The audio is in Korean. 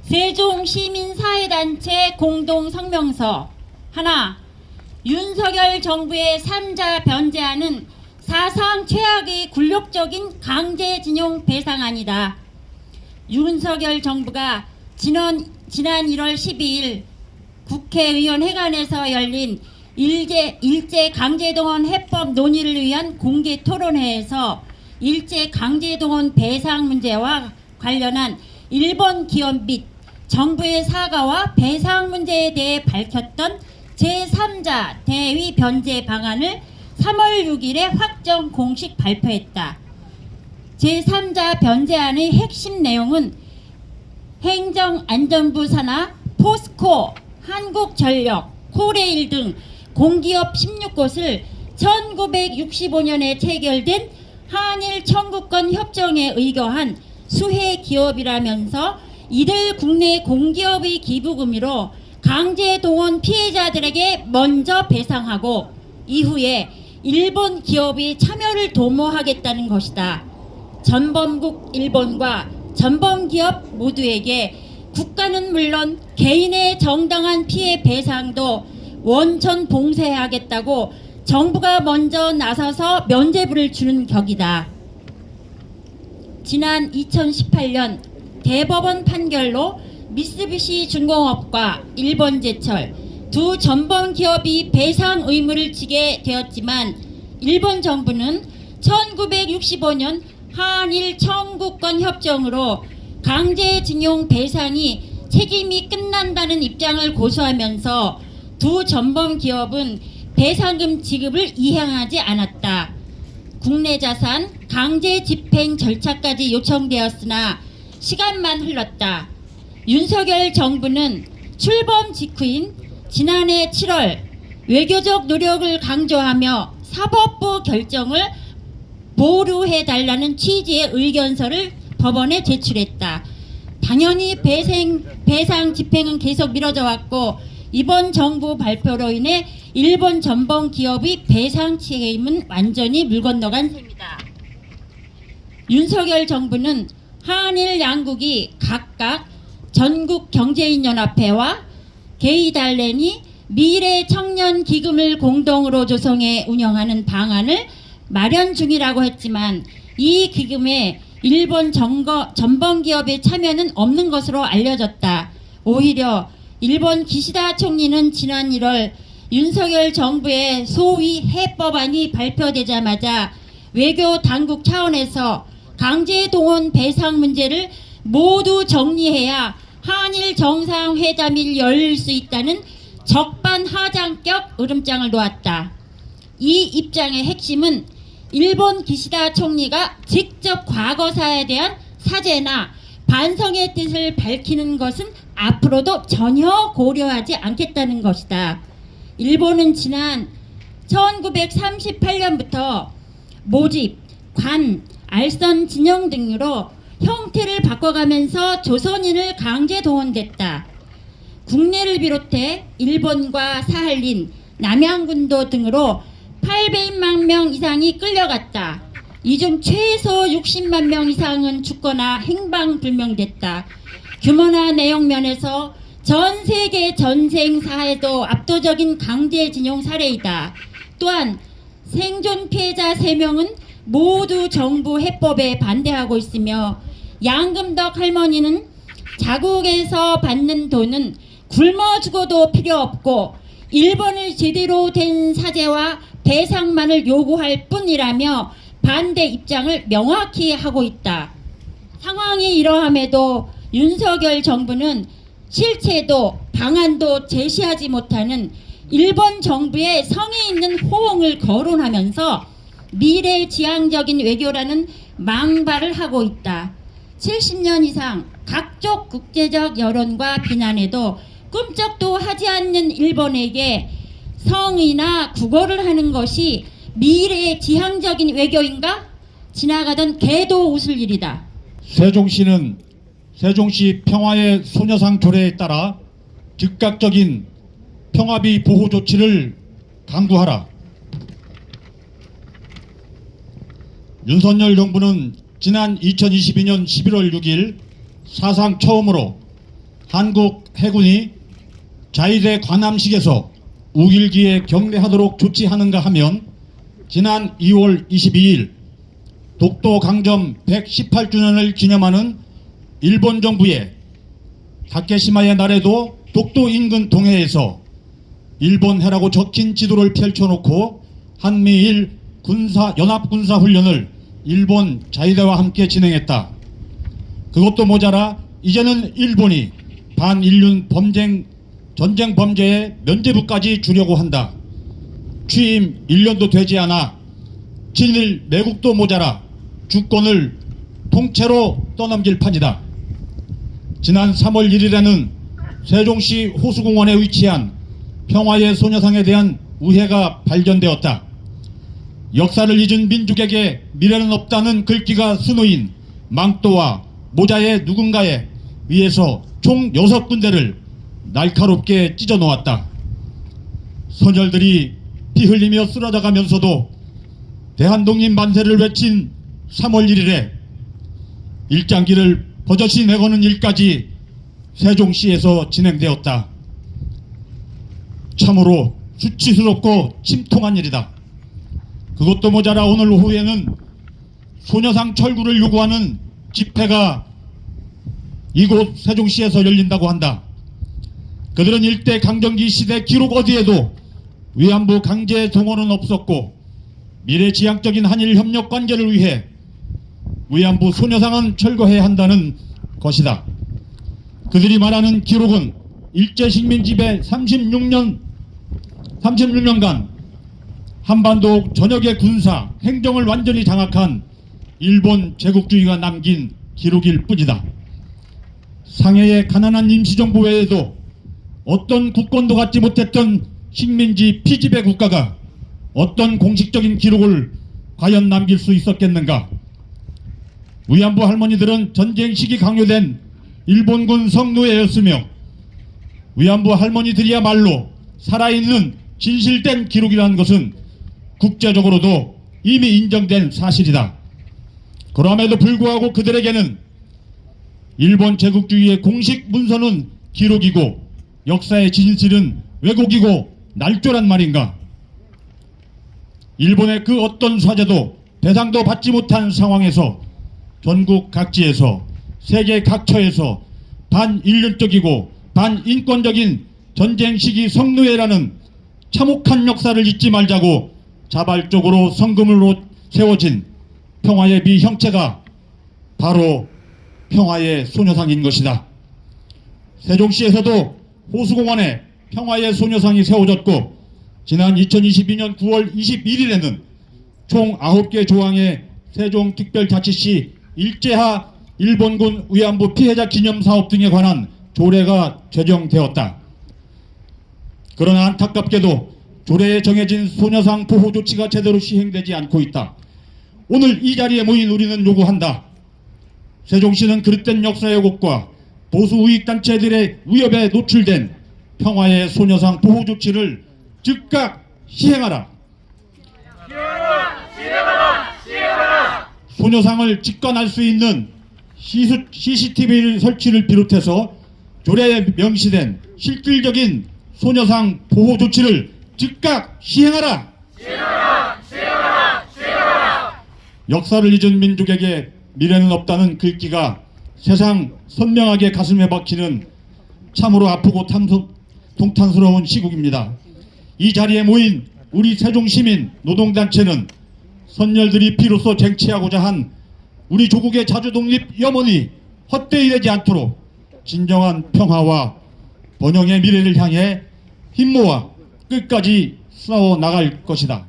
세종시민사회단체 공동성명서 하나, 윤석열 정부의 3자 변제안은 사상 최악의 굴욕적인 강제징용 배상안이다. 윤석열 정부가 지난 1월 12일 국회의원 회관에서 열린 일제 강제동원 해법 논의를 위한 공개 토론회에서 일제 강제동원 배상 문제와 관련한 일본 기업 및 정부의 사과와 배상 문제에 대해 밝혔던 제3자 대위 변제 방안을 3월 6일에 확정 공식 발표했다. 제3자 변제안의 핵심 내용은 행정안전부 산하, 포스코, 한국전력, 코레일 등 공기업 16곳을 1965년에 체결된 한일 청구권 협정에 의거한 수혜 기업이라면서 이들 국내 공기업의 기부금으로 강제동원 피해자들에게 먼저 배상하고 이후에 일본 기업이 참여를 도모하겠다는 것이다. 전범국 일본과 전범기업 모두에게 국가는 물론 개인의 정당한 피해 배상도 원천 봉쇄하겠다고 정부가 먼저 나서서 면죄부를 주는 격이다. 지난 2018년 대법원 판결로 미쓰비시 중공업과 일본제철 두 전범 기업이 배상 의무를 지게 되었지만 일본 정부는 1965년 한일 청구권 협정으로 강제징용 배상이 책임이 끝난다는 입장을 고수하면서 두 전범 기업은 배상금 지급을 이행하지 않았다. 국내 자산 강제 집행 절차까지 요청되었으나 시간만 흘렀다. 윤석열 정부는 출범 직후인 지난해 7월 외교적 노력을 강조하며 사법부 결정을 보류해달라는 취지의 의견서를 법원에 제출했다. 당연히 배상 집행은 계속 미뤄져 왔고 이번 정부 발표로 인해 일본 전범 기업의 배상 책임은 완전히 물 건너간 셈이다. 윤석열 정부는 한일 양국이 각각 전국경제인연합회와 게이달렌이 미래청년기금을 공동으로 조성해 운영하는 방안을 마련 중이라고 했지만 이 기금에 일본 전범기업의 참여는 없는 것으로 알려졌다. 오히려 일본 기시다 총리는 지난 1월 윤석열 정부의 소위 해법안이 발표되자마자 외교 당국 차원에서 강제동원 배상 문제를 모두 정리해야 한일 정상회담이 열릴 수 있다는 적반하장격 으름장을 놓았다. 이 입장의 핵심은 일본 기시다 총리가 직접 과거사에 대한 사죄나 반성의 뜻을 밝히는 것은 앞으로도 전혀 고려하지 않겠다는 것이다. 일본은 지난 1938년부터 모집, 관, 알선 진영 등으로 형태를 바꿔가면서 조선인을 강제 동원됐다. 국내를 비롯해 일본과 사할린, 남양군도 등으로 800만 명 이상이 끌려갔다. 이 중 최소 60만 명 이상은 죽거나 행방불명됐다. 규모나 내용 면에서 전 세계 전생사에도 압도적인 강제징용 사례이다. 또한 생존 피해자 3명은 모두 정부 해법에 반대하고 있으며 양금덕 할머니는 자국에서 받는 돈은 굶어 죽어도 필요 없고 일본을 제대로 된 사죄와 배상만을 요구할 뿐이라며 반대 입장을 명확히 하고 있다. 상황이 이러함에도 윤석열 정부는 실체도 방안도 제시하지 못하는 일본 정부의 성의 있는 호응을 거론하면서 미래지향적인 외교라는 망발을 하고 있다. 70년 이상 각종 국제적 여론과 비난에도 꿈쩍도 하지 않는 일본에게 성의나 구걸을 하는 것이 미래지향적인 외교인가? 지나가던 개도 웃을 일이다. 세종시는 세종시 평화의 소녀상 조례에 따라 즉각적인 평화비 보호 조치를 강구하라. 윤석열 정부는 지난 2022년 11월 6일 사상 처음으로 한국 해군이 자위대 관함식에서 우길기에 경례하도록 조치하는가 하면 지난 2월 22일 독도 강점 118주년을 기념하는 일본 정부의 다케시마의 날에도 독도 인근 동해에서 일본해라고 적힌 지도를 펼쳐놓고 한미일 연합군사훈련을 일본 자위대와 함께 진행했다. 그것도 모자라 이제는 일본이 반인륜 전쟁 범죄의 면죄부까지 주려고 한다. 취임 1년도 되지 않아 친일 매국도 모자라 주권을 통째로 떠넘길 판이다. 지난 3월 1일에는 세종시 호수공원에 위치한 평화의 소녀상에 대한 우회가 발견되었다. 역사를 잊은 민족에게 미래는 없다는 글귀가 수놓인 망토와 모자의 누군가에 위에서 총 6군데를 날카롭게 찢어 놓았다. 선열들이 피 흘리며 쓰러져 가면서도 대한독립 만세를 외친 3월 1일에 일장기를 버젓이 내거는 일까지 세종시에서 진행되었다. 참으로 수치스럽고 침통한 일이다. 그것도 모자라 오늘 오후에는 소녀상 철구를 요구하는 집회가 이곳 세종시에서 열린다고 한다. 그들은 일대 강점기 시대 기록 어디에도 위안부 강제 동원은 없었고 미래지향적인 한일 협력 관계를 위해 위안부 소녀상은 철거해야 한다는 것이다. 그들이 말하는 기록은 일제식민 지배 36년간 한반도 전역의 군사, 행정을 완전히 장악한 일본 제국주의가 남긴 기록일 뿐이다. 상해의 가난한 임시정부 외에도 어떤 국권도 갖지 못했던 식민지 피지배 국가가 어떤 공식적인 기록을 과연 남길 수 있었겠는가? 위안부 할머니들은 전쟁 시기 강요된 일본군 성노예였으며 위안부 할머니들이야말로 살아있는 진실된 기록이라는 것은 국제적으로도 이미 인정된 사실이다. 그럼에도 불구하고 그들에게는 일본 제국주의의 공식 문서는 기록이고 역사의 진실은 왜곡이고 날조란 말인가? 일본의 그 어떤 사제도 배상도 받지 못한 상황에서 전국 각지에서 세계 각처에서 반인륜적이고 반인권적인 전쟁 시기 성노예라는 참혹한 역사를 잊지 말자고 자발적으로 성금으로 세워진 평화의 미형체가 바로 평화의 소녀상인 것이다. 세종시에서도 호수공원에 평화의 소녀상이 세워졌고 지난 2022년 9월 21일에는 총 9개 조항의 세종특별자치시 일제하 일본군 위안부 피해자 기념사업 등에 관한 조례가 제정되었다. 그러나 안타깝게도 조례에 정해진 소녀상 보호 조치가 제대로 시행되지 않고 있다. 오늘 이 자리에 모인 우리는 요구한다. 세종시는 그릇된 역사 왜곡과 보수 우익단체들의 위협에 노출된 평화의 소녀상 보호 조치를 즉각 시행하라. 소녀상을 직관할 수 있는 CCTV 설치를 비롯해서 조례에 명시된 실질적인 소녀상 보호 조치를 즉각 시행하라. 역사를 잊은 민족에게 미래는 없다는 글귀가 세상 선명하게 가슴에 박히는 참으로 아프고 통탄스러운 시국입니다. 이 자리에 모인 우리 세종시민 노동단체는 선열들이 피로써 쟁취하고자 한 우리 조국의 자주독립 염원이 헛되이 되지 않도록 진정한 평화와 번영의 미래를 향해 힘모아 끝까지 싸워 나갈 것이다.